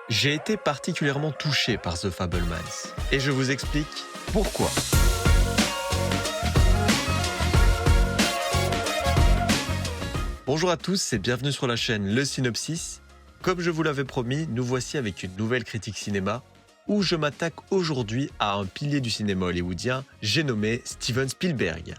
J'ai été particulièrement touché par The Fabelmans et je vous explique pourquoi. Bonjour à tous et bienvenue sur la chaîne Le Synopsis. Comme je vous l'avais promis, nous voici avec une nouvelle critique cinéma où je m'attaque aujourd'hui à un pilier du cinéma hollywoodien, j'ai nommé Steven Spielberg.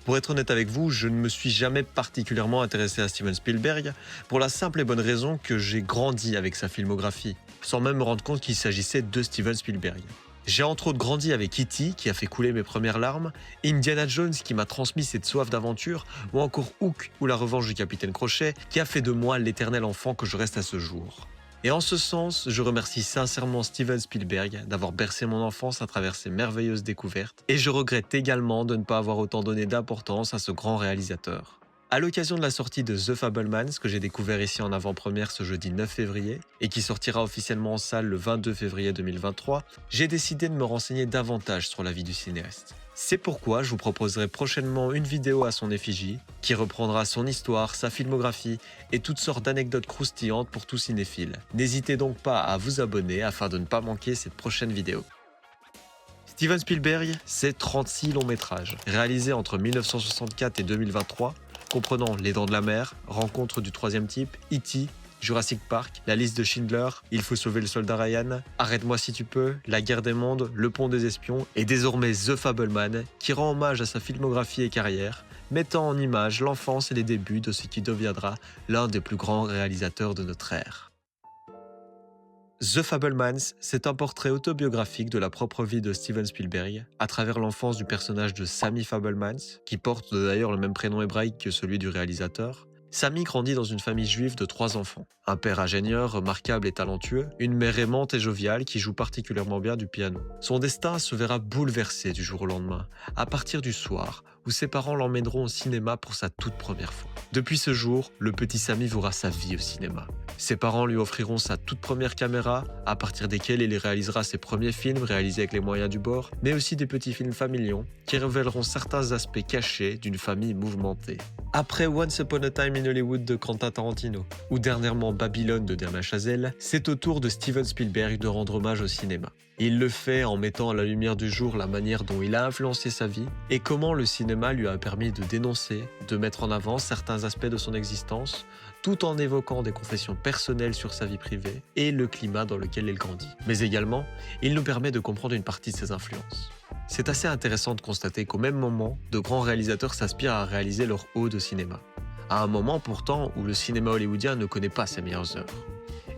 Pour être honnête avec vous, je ne me suis jamais particulièrement intéressé à Steven Spielberg pour la simple et bonne raison que j'ai grandi avec sa filmographie, sans même me rendre compte qu'il s'agissait de Steven Spielberg. J'ai entre autres grandi avec E.T. qui a fait couler mes premières larmes, Indiana Jones qui m'a transmis cette soif d'aventure, ou encore Hook ou La Revanche du Capitaine Crochet qui a fait de moi l'éternel enfant que je reste à ce jour. Et en ce sens, je remercie sincèrement Steven Spielberg d'avoir bercé mon enfance à travers ses merveilleuses découvertes, et je regrette également de ne pas avoir autant donné d'importance à ce grand réalisateur. À l'occasion de la sortie de The Fabelmans, que j'ai découvert ici en avant-première ce jeudi 9 février, et qui sortira officiellement en salle le 22 février 2023, j'ai décidé de me renseigner davantage sur la vie du cinéaste. C'est pourquoi je vous proposerai prochainement une vidéo à son effigie, qui reprendra son histoire, sa filmographie et toutes sortes d'anecdotes croustillantes pour tout cinéphile. N'hésitez donc pas à vous abonner afin de ne pas manquer cette prochaine vidéo. Steven Spielberg, c'est 36 longs métrages, réalisés entre 1964 et 2023, comprenant Les Dents de la Mer, Rencontre du troisième type, E.T., Jurassic Park, La Liste de Schindler, Il faut sauver le soldat Ryan, Arrête-moi si tu peux, La Guerre des mondes, Le Pont des espions et désormais The Fabelmans, qui rend hommage à sa filmographie et carrière, mettant en image l'enfance et les débuts de ce qui deviendra l'un des plus grands réalisateurs de notre ère. The Fabelmans, c'est un portrait autobiographique de la propre vie de Steven Spielberg, à travers l'enfance du personnage de Sammy Fabelmans, qui porte d'ailleurs le même prénom hébraïque que celui du réalisateur. Sammy grandit dans une famille juive de 3 enfants. Un père ingénieur, remarquable et talentueux, une mère aimante et joviale qui joue particulièrement bien du piano. Son destin se verra bouleversé du jour au lendemain, à partir du soir, où ses parents l'emmèneront au cinéma pour sa toute première fois. Depuis ce jour, le petit Sammy vouera sa vie au cinéma. Ses parents lui offriront sa toute première caméra, à partir desquelles il réalisera ses premiers films réalisés avec les moyens du bord, mais aussi des petits films familiaux qui révéleront certains aspects cachés d'une famille mouvementée. Après Once Upon a Time in Hollywood de Quentin Tarantino, ou dernièrement Babylone de Damien Chazelle, c'est au tour de Steven Spielberg de rendre hommage au cinéma. Il le fait en mettant à la lumière du jour la manière dont il a influencé sa vie et comment le cinéma lui a permis de dénoncer, de mettre en avant certains aspects de son existence, tout en évoquant des confessions personnelles sur sa vie privée et le climat dans lequel il grandit. Mais également, il nous permet de comprendre une partie de ses influences. C'est assez intéressant de constater qu'au même moment, de grands réalisateurs s'aspirent à réaliser leur ode au cinéma. À un moment pourtant où le cinéma hollywoodien ne connaît pas ses meilleures œuvres.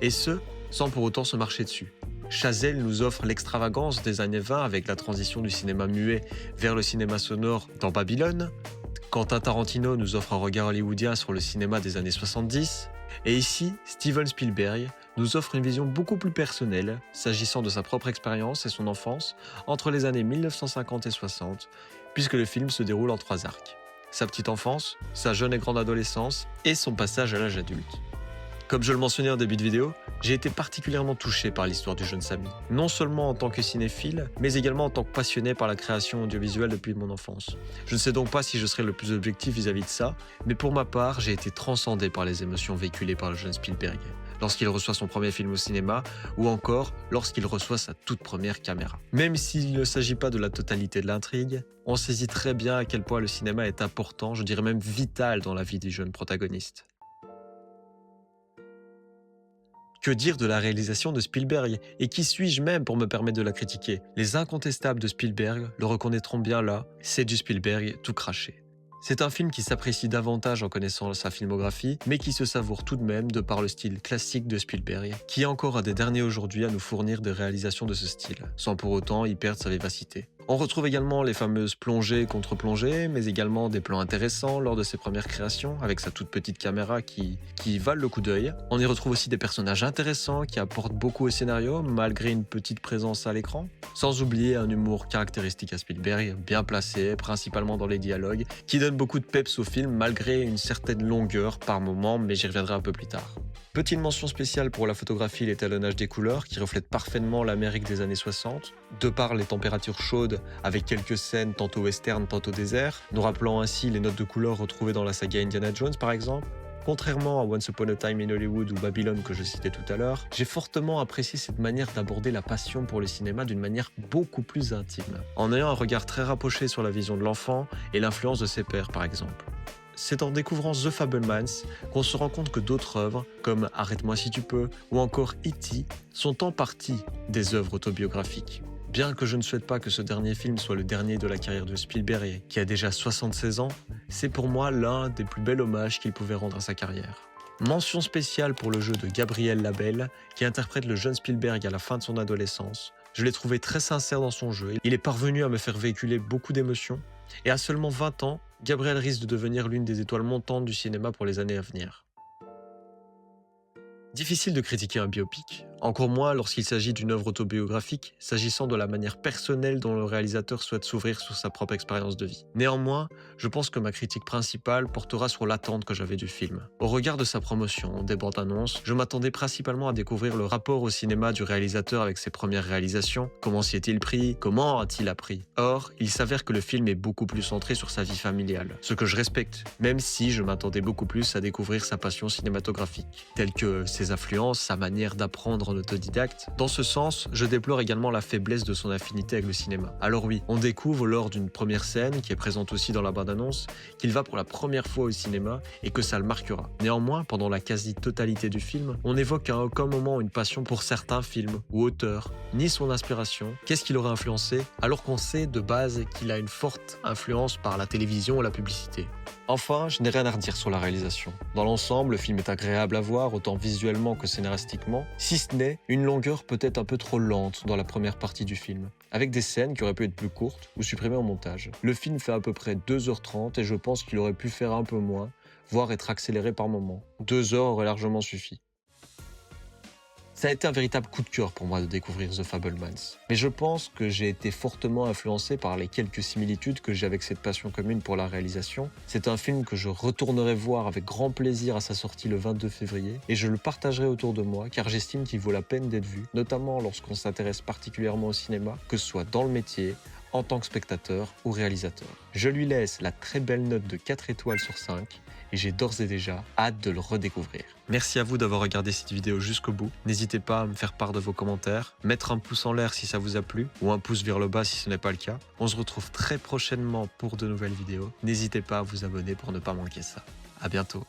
Et ce, sans pour autant se marcher dessus. Chazelle nous offre l'extravagance des années 20 avec la transition du cinéma muet vers le cinéma sonore dans Babylone. Quentin Tarantino nous offre un regard hollywoodien sur le cinéma des années 70. Et ici, Steven Spielberg nous offre une vision beaucoup plus personnelle, s'agissant de sa propre expérience et son enfance, entre les années 1950 et 60, puisque le film se déroule en 3 arcs. Sa petite enfance, sa jeune et grande adolescence, et son passage à l'âge adulte. Comme je le mentionnais en début de vidéo, j'ai été particulièrement touché par l'histoire du jeune Sammy. Non seulement en tant que cinéphile, mais également en tant que passionné par la création audiovisuelle depuis mon enfance. Je ne sais donc pas si je serai le plus objectif vis-à-vis de ça, mais pour ma part, j'ai été transcendé par les émotions véhiculées par le jeune Spielberg, lorsqu'il reçoit son premier film au cinéma, ou encore lorsqu'il reçoit sa toute première caméra. Même s'il ne s'agit pas de la totalité de l'intrigue, on saisit très bien à quel point le cinéma est important, je dirais même vital dans la vie du jeune protagoniste. Que dire de la réalisation de Spielberg? Et qui suis-je même pour me permettre de la critiquer? Les incontestables de Spielberg le reconnaîtront bien là, c'est du Spielberg tout craché. C'est un film qui s'apprécie davantage en connaissant sa filmographie, mais qui se savoure tout de même de par le style classique de Spielberg, qui est encore un des derniers aujourd'hui à nous fournir des réalisations de ce style, sans pour autant y perdre sa vivacité. On retrouve également les fameuses plongées contre plongées, mais également des plans intéressants lors de ses premières créations, avec sa toute petite caméra qui valent le coup d'œil. On y retrouve aussi des personnages intéressants qui apportent beaucoup au scénario, malgré une petite présence à l'écran. Sans oublier un humour caractéristique à Spielberg, bien placé, principalement dans les dialogues, qui donne beaucoup de peps au film malgré une certaine longueur par moment, mais j'y reviendrai un peu plus tard. Petite mention spéciale pour la photographie et l'étalonnage des couleurs qui reflètent parfaitement l'Amérique des années 60, de par les températures chaudes avec quelques scènes tantôt western, tantôt désert, nous rappelant ainsi les notes de couleurs retrouvées dans la saga Indiana Jones par exemple. Contrairement à Once Upon a Time in Hollywood ou Babylone que je citais tout à l'heure, j'ai fortement apprécié cette manière d'aborder la passion pour le cinéma d'une manière beaucoup plus intime, en ayant un regard très rapproché sur la vision de l'enfant et l'influence de ses pairs par exemple. C'est en découvrant The Fabelmans qu'on se rend compte que d'autres œuvres, comme Arrête-moi si tu peux ou encore E.T., sont en partie des œuvres autobiographiques. Bien que je ne souhaite pas que ce dernier film soit le dernier de la carrière de Spielberg, qui a déjà 76 ans, c'est pour moi l'un des plus bels hommages qu'il pouvait rendre à sa carrière. Mention spéciale pour le jeu de Gabriel Labelle, qui interprète le jeune Spielberg à la fin de son adolescence. Je l'ai trouvé très sincère dans son jeu, il est parvenu à me faire véhiculer beaucoup d'émotions, et à seulement 20 ans, Gabriel risque de devenir l'une des étoiles montantes du cinéma pour les années à venir. Difficile de critiquer un biopic, encore moins lorsqu'il s'agit d'une œuvre autobiographique, s'agissant de la manière personnelle dont le réalisateur souhaite s'ouvrir sur sa propre expérience de vie. Néanmoins, je pense que ma critique principale portera sur l'attente que j'avais du film. Au regard de sa promotion, des bandes annonces, je m'attendais principalement à découvrir le rapport au cinéma du réalisateur avec ses premières réalisations, comment s'y est-il pris, comment a-t-il appris. Or, il s'avère que le film est beaucoup plus centré sur sa vie familiale, ce que je respecte, même si je m'attendais beaucoup plus à découvrir sa passion cinématographique, telle que ses influences, sa manière d'apprendre en autodidacte. Dans ce sens, je déplore également la faiblesse de son affinité avec le cinéma. Alors oui, on découvre lors d'une première scène, qui est présente aussi dans la bande-annonce, qu'il va pour la première fois au cinéma et que ça le marquera. Néanmoins, pendant la quasi-totalité du film, on évoque à aucun moment une passion pour certains films ou auteurs, ni son inspiration, qu'est-ce qui l'aurait influencé, alors qu'on sait de base qu'il a une forte influence par la télévision ou la publicité. Enfin, je n'ai rien à redire sur la réalisation. Dans l'ensemble, le film est agréable à voir, autant visuellement que scénaristiquement, si ce n'est une longueur peut-être un peu trop lente dans la première partie du film, avec des scènes qui auraient pu être plus courtes ou supprimées au montage. Le film fait à peu près 2h30 et je pense qu'il aurait pu faire un peu moins, voire être accéléré par moments. 2 heures aurait largement suffi. Ça a été un véritable coup de cœur pour moi de découvrir The Fabelmans. Mais je pense que j'ai été fortement influencé par les quelques similitudes que j'ai avec cette passion commune pour la réalisation. C'est un film que je retournerai voir avec grand plaisir à sa sortie le 22 février et je le partagerai autour de moi car j'estime qu'il vaut la peine d'être vu, notamment lorsqu'on s'intéresse particulièrement au cinéma, que ce soit dans le métier, en tant que spectateur ou réalisateur. Je lui laisse la très belle note de 4 étoiles sur 5 et j'ai d'ores et déjà hâte de le redécouvrir. Merci à vous d'avoir regardé cette vidéo jusqu'au bout. N'hésitez pas à me faire part de vos commentaires, mettre un pouce en l'air si ça vous a plu ou un pouce vers le bas si ce n'est pas le cas. On se retrouve très prochainement pour de nouvelles vidéos. N'hésitez pas à vous abonner pour ne pas manquer ça. À bientôt.